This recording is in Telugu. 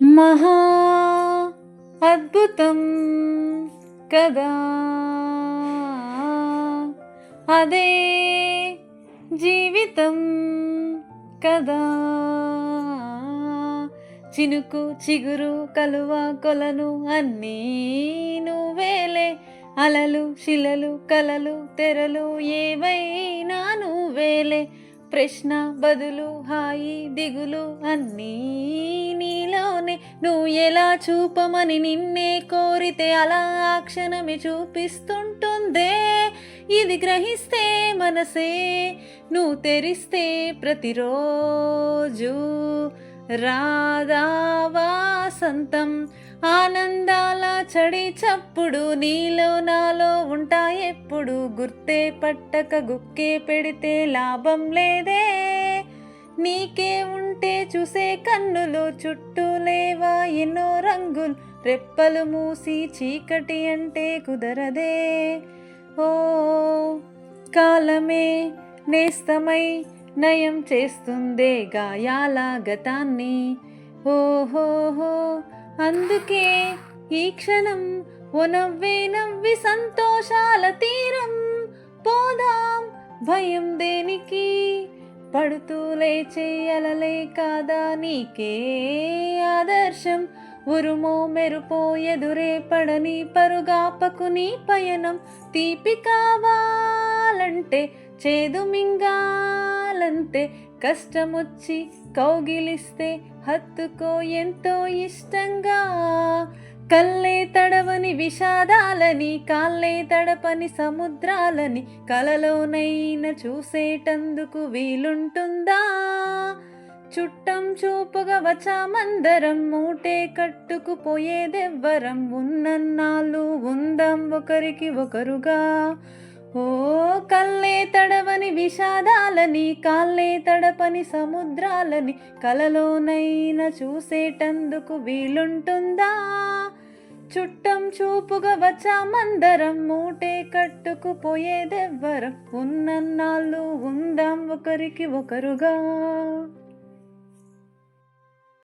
మహా అద్భుతం కదా, అదే జీవితం కదా. చినుకు చిగురు కలువ కొలను అన్నీ నువ్వేలే, అలలు శిలలు కలలు తెరలు ఏవైనా నువ్వేలే. ప్రశ్న బదులు హాయి దిగులు అన్నీ నీలోనే. నువ్వు ఎలా చూపమని నిన్నే కోరితే అలా ఆ క్షణమే చూపిస్తుంటుందే. ఇది గ్రహిస్తే మనసే, నువ్వు తెరిస్తే ప్రతిరోజు రాధా వాసంతం. ఆనందాల చడి చప్పుడు నీలో నాలో ఉంటాయెప్పుడు. గుర్తే పట్టక గుక్కే పెడితే లాభం లేదే. నీకే ఉంటే చూసే కన్నులు, చుట్టూ లేవా ఎన్నో రంగులు. రెప్పలు మూసి చీకటి అంటే కుదరదే. ఓ కాలమే నేస్తమై నయం చేస్తుందే గాయాల గతాన్ని. ఓహోహో అందుకే ఈ క్షణం ఓ నవ్వే నవ్వి సంతోషాల తీరం పోదాం. భయం దేనికి, పడుతూ లేచే అలలే కాదా నీకే ఆదర్శం. ఉరుమో మెరుపో ఎదురే పడని పరుగాపకు నీ పయనం. తీపి కావాలంటే చేదు మింగాలంతే. కష్టమొచ్చి కౌగిలిస్తే హత్తుకో ఎంతో ఇష్టంగా. కళ్ళే తడవని విషాదాలని, కాళ్ళే తడపని సముద్రాలని కలలోనైనా చూసేటందుకు వీలుంటుందా. చుట్టం చూపుగా వచ్చామందరం, మూటే కట్టుకుపోయేదెవ్వరం. ఉన్నన్నాళ్ళు ఉందాం ఒకరికి ఒకరుగా. ఓ కళ్ళే తడవని విషాదాలని, కాళ్ళే తడపని సముద్రాలని కలలోనైనా చూసేటందుకు వీలుంటుందా. చుట్టం చూపుగా వచ్చామందరం, మూటే కట్టుకుపోయేదెవ్వరం. ఉన్నన్నాళ్ళు ఉందాం ఒకరికి ఒకరుగా.